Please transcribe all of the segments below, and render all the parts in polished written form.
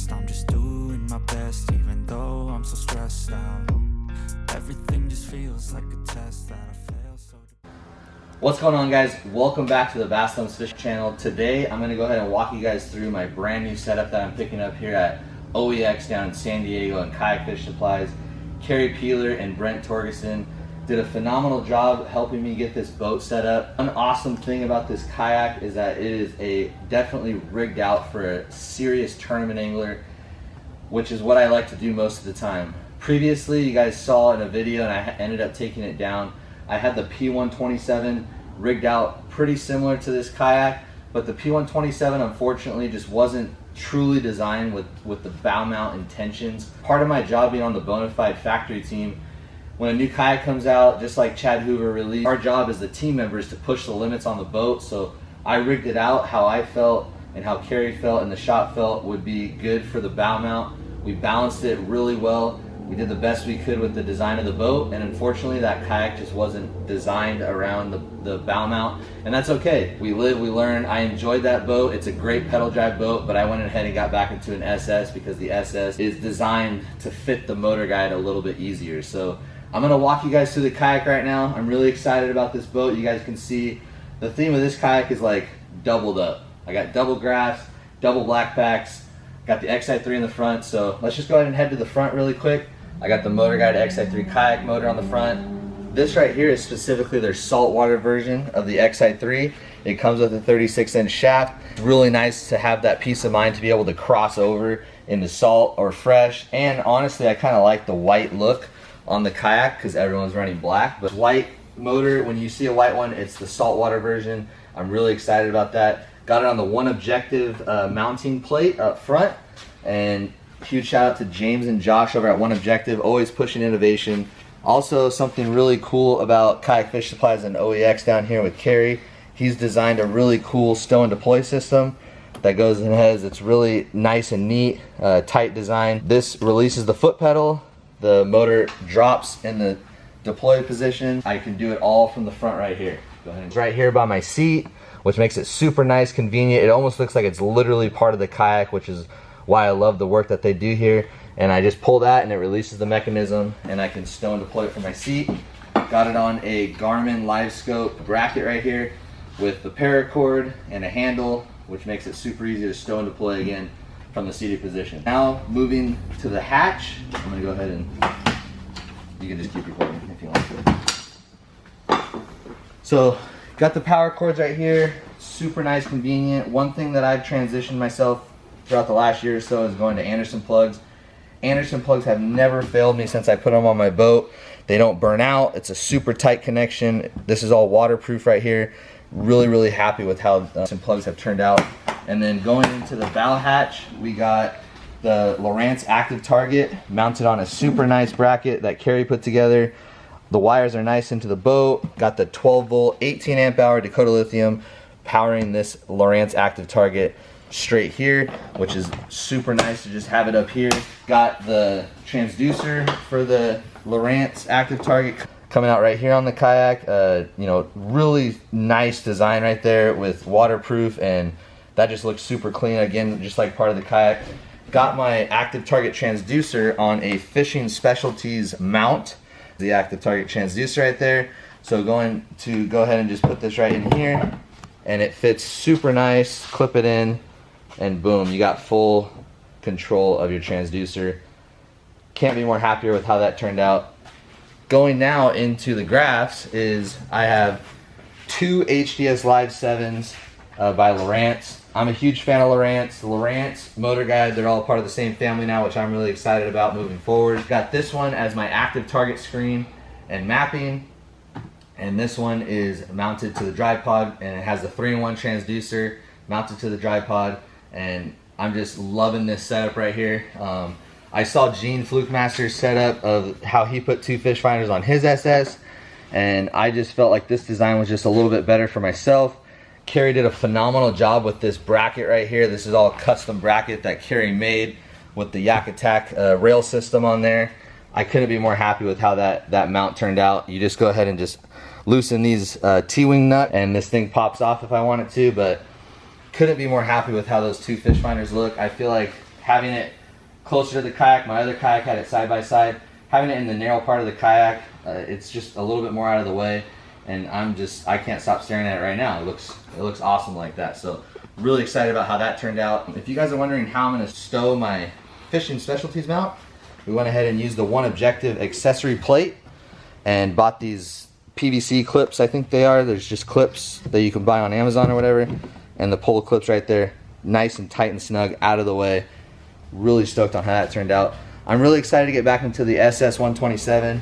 rest. I'm just doing my best, even though I'm so stressed out. Everything just feels like a test that I fail so. What's going on, guys? Welcome back to the Bass Thumbs Fishing channel. Today I'm going to go ahead and walk you guys through my brand new setup that I'm picking up here at OEX down in San Diego and Kayak Fishing Supplies. Kerry Peeler and Brent Torgerson did a phenomenal job helping me get this boat set up. One awesome thing about this kayak is that it is definitely rigged out for a serious tournament angler, which is what I like to do most of the time. Previously, you guys saw in a video, and I ended up taking it down, I had the P127 rigged out pretty similar to this kayak, but the P127 unfortunately just wasn't truly designed with the bow mount intentions. Part of my job being on the Bonafide factory team, when a new kayak comes out, just like Chad Hoover released, our job as the team members to push the limits on the boat. So I rigged it out how I felt and how Kerry felt and the shop felt would be good for the bow mount. We balanced it really well. We did the best we could with the design of the boat, and unfortunately that kayak just wasn't designed around the bow mount, and that's okay. We live, we learn. I enjoyed that boat. It's a great pedal drive boat, but I went ahead and got back into an SS because the SS is designed to fit the Motorguide a little bit easier. So I'm gonna walk you guys through the kayak right now. I'm really excited about this boat. You guys can see the theme of this kayak is like doubled up. I got double graphs, double black packs, got the XI3 in the front. So let's just go ahead and head to the front really quick. I got the Motorguide XI3 kayak motor on the front. This right here is specifically their saltwater version of the XI3. It comes with a 36-inch shaft. It's really nice to have that peace of mind to be able to cross over into salt or fresh. And honestly, I kind of like the white look on the kayak because everyone's running black. But white motor, when you see a white one, it's the saltwater version. I'm really excited about that. Got it on the one objective mounting plate up front. And huge shout out to James and Josh over at One Objective, always pushing innovation. Also, something really cool about Kayak Fish Supplies and OEX down here with Kerry. He's designed a really cool stow and deploy system that goes and has, it's really nice and neat, tight design. This releases the foot pedal, the motor drops in the deploy position. I can do it all from the front right here. Go ahead. It's right here by my seat, which makes it super nice, convenient. It almost looks like it's literally part of the kayak, which is why I love the work that they do here. And I just pull that and it releases the mechanism and I can stow and deploy it from my seat. Got it on a Garmin Live Scope bracket right here with the paracord and a handle, which makes it super easy to stow and deploy again from the seated position. Now moving to the hatch, I'm gonna go ahead and you can just keep recording if you want to. So got the power cords right here, super nice, convenient. One thing that I've transitioned myself throughout the last year or so is going to Anderson plugs. Anderson plugs have never failed me since I put them on my boat. They don't burn out. It's a super tight connection. This is all waterproof right here. Really happy with how Anderson plugs have turned out. And then going into the bow hatch, we got the Lowrance Active Target mounted on a super nice bracket that Kerry put together. The wires are nice into the boat. Got the 12 volt 18 amp hour Dakota Lithium powering this Lowrance Active Target straight here, which is super nice to just have it up here. Got the transducer for the Lowrance Active Target coming out right here on the kayak. You know, really nice design right there with waterproof, and that just looks super clean, again, just like part of the kayak. Got my Active Target transducer on a Fishing Specialties mount. The Active Target transducer right there. So going to go ahead and just put this right in here, and it fits super nice. Clip it in, and boom, you got full control of your transducer. Can't be more happier with how that turned out. Going now into the graphs is I have two HDS Live 7s by Lowrance. I'm a huge fan of Lowrance. The Lowrance, Motorguide, they're all part of the same family now, which I'm really excited about moving forward. Got this one as my active target screen and mapping. And this one is mounted to the dry pod, and it has a 3-in-1 transducer mounted to the dry pod. And I'm just loving this setup right here. I saw Gene Flukemaster's setup of how he put 2 fish finders on his SS, and I just felt like this design was just a little bit better for myself. Kerry did a phenomenal job with this bracket right here. This is all custom bracket that Kerry made with the Yak Attack rail system on there. I couldn't be more happy with how that mount turned out. You just go ahead and just loosen these T-wing nut and this thing pops off if I want it to, but couldn't be more happy with how those 2 fish finders look. I feel like having it closer to the kayak. My other kayak had it side by side. Having it in the narrow part of the kayak, it's just a little bit more out of the way, and I can't stop staring at it right now. It looks awesome like that. So really excited about how that turned out. If you guys are wondering how I'm going to stow my fishing specialties mount, we went ahead and used the One Objective accessory plate and bought these PVC clips, I think they are. There's just clips that you can buy on Amazon or whatever, and the pull clips right there, nice and tight and snug, out of the way. Really stoked on how that turned out. I'm really excited to get back into the SS127.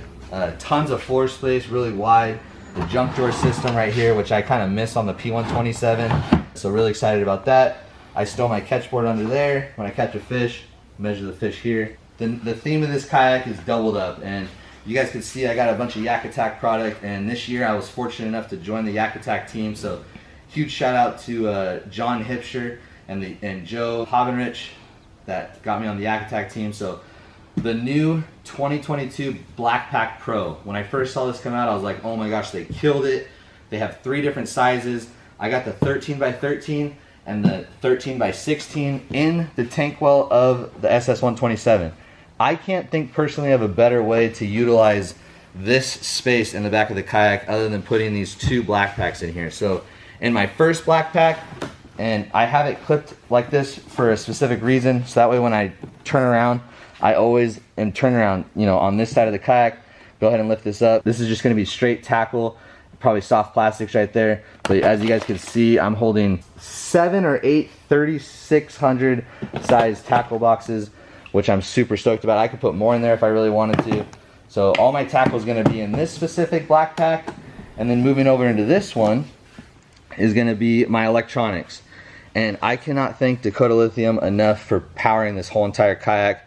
Tons of floor space, really wide. The junk drawer system right here, which I kind of miss on the P127. So really excited about that. I stow my catch board under there. When I catch a fish, measure the fish here. The theme of this kayak is doubled up, and you guys can see I got a bunch of Yak Attack product, and this year I was fortunate enough to join the Yak Attack team. So huge shout out to John Hipsher and Joe Habenrich that got me on the Yak Attack team. So the new 2022 Black Pack Pro, when I first saw this come out, I was like, oh my gosh, they killed it. They have 3 different sizes. I got the 13x13 and the 13x16 in the tank well of the SS127. I can't think personally of a better way to utilize this space in the back of the kayak other than putting these 2 black packs in here. So in my first black pack, and I have it clipped like this for a specific reason, so that way when I turn around, I always am turning around, you know, on this side of the kayak. Go ahead and lift this up. This is just going to be straight tackle, probably soft plastics right there. But as you guys can see, I'm holding 7 or 8 3600 size tackle boxes, which I'm super stoked about. I could put more in there if I really wanted to. So all my tackle is going to be in this specific black pack, and then moving over into this one is going to be my electronics. And I cannot thank Dakota Lithium enough for powering this whole entire kayak.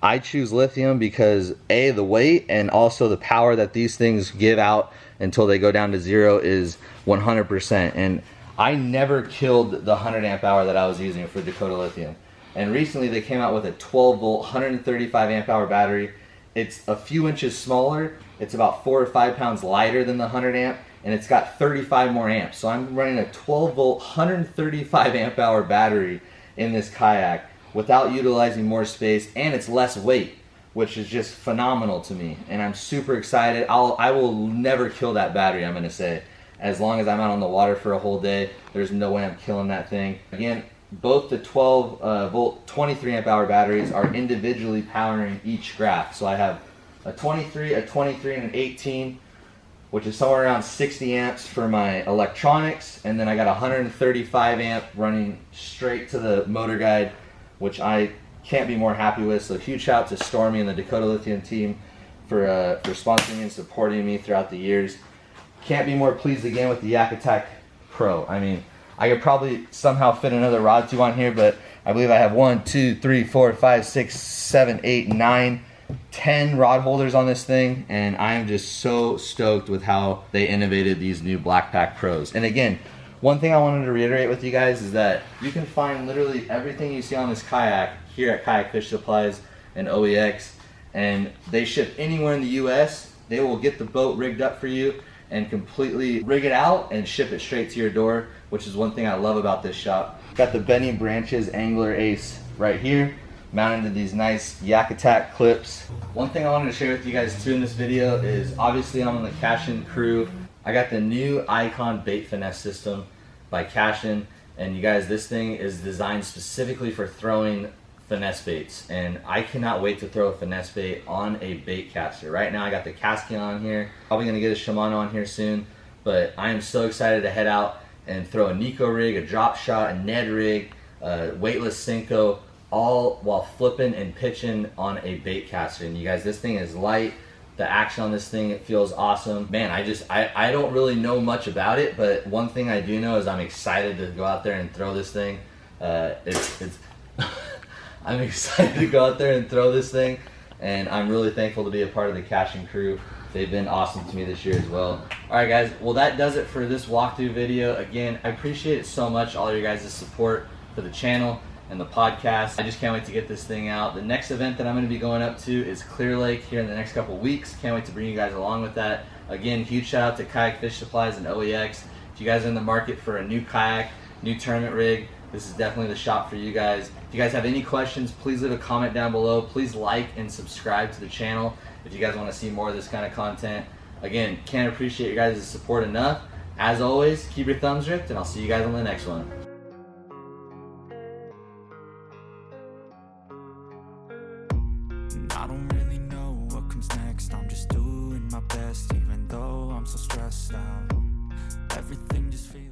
I choose lithium because A, the weight, and also the power that these things give out until they go down to 0 is 100%. And I never killed the 100 amp hour that I was using for Dakota Lithium. And recently they came out with a 12 volt 135 amp hour battery. It's a few inches smaller. It's about 4 or 5 pounds lighter than the 100 amp, and it's got 35 more amps. So I'm running a 12 volt 135 amp hour battery in this kayak without utilizing more space, and it's less weight, which is just phenomenal to me. And I'm super excited. I will never kill that battery, I'm gonna say. As long as I'm out on the water for a whole day, there's no way I'm killing that thing. Again, both the 12 volt 23 amp hour batteries are individually powering each graph. So I have a 23, a 23, and an 18, which is somewhere around 60 amps for my electronics, and then I got 135 amp running straight to the Motorguide, which I can't be more happy with. So huge shout out to Stormy and the Dakota Lithium team for sponsoring and supporting me throughout the years. Can't be more pleased again with the Yak Attack Pro. I mean, I could probably somehow fit another rod tube on here, but I believe I have 1, 2, 3, 4, 5, 6, 7, 8, 9, 10 rod holders on this thing, and I am just so stoked with how they innovated these new Black Pack Pros. And again, one thing I wanted to reiterate with you guys is that you can find literally everything you see on this kayak here at Kayak Fish Supplies and OEX, and they ship anywhere in the US. They will get the boat rigged up for you and completely rig it out and ship it straight to your door, which is one thing I love about this shop. Got the Benny Branches Angler Ace right here, mounted to these nice Yak Attack clips. One thing I wanted to share with you guys too in this video is obviously I'm on the Cashion crew. I got the new Icon bait finesse system by Cashion, and you guys, this thing is designed specifically for throwing finesse baits, and I cannot wait to throw a finesse bait on a bait caster. Right now I got the Cashion on here, probably gonna get a Shimano on here soon, but I am so excited to head out and throw a Nico rig, a drop shot, a Ned rig, a weightless Senko, all while flipping and pitching on a bait caster. And you guys, this thing is light. The action on this thing, it feels awesome. Man, I don't really know much about it, but one thing I do know is I'm excited to go out there and throw this thing. I'm excited to go out there and throw this thing, and I'm really thankful to be a part of the Cashion crew. They've been awesome to me this year as well. Alright guys, well that does it for this walkthrough video. Again, I appreciate it so much, all your guys' support for the channel and the podcast. I just can't wait to get this thing out. The next event that I'm going to be going up to is Clear Lake here in the next couple weeks. Can't wait to bring you guys along with that. Again, huge shout out to Kayak Fish Supplies and OEX. If you guys are in the market for a new kayak, new tournament rig, this is definitely the shop for you guys. If you guys have any questions, please leave a comment down below. Please like and subscribe to the channel if you guys want to see more of this kind of content. Again, can't appreciate your guys' support enough. As always, keep your thumbs ripped, and I'll see you guys on the next one. I don't really know what comes next. I'm just doing my best, even though I'm so stressed out. Everything just feels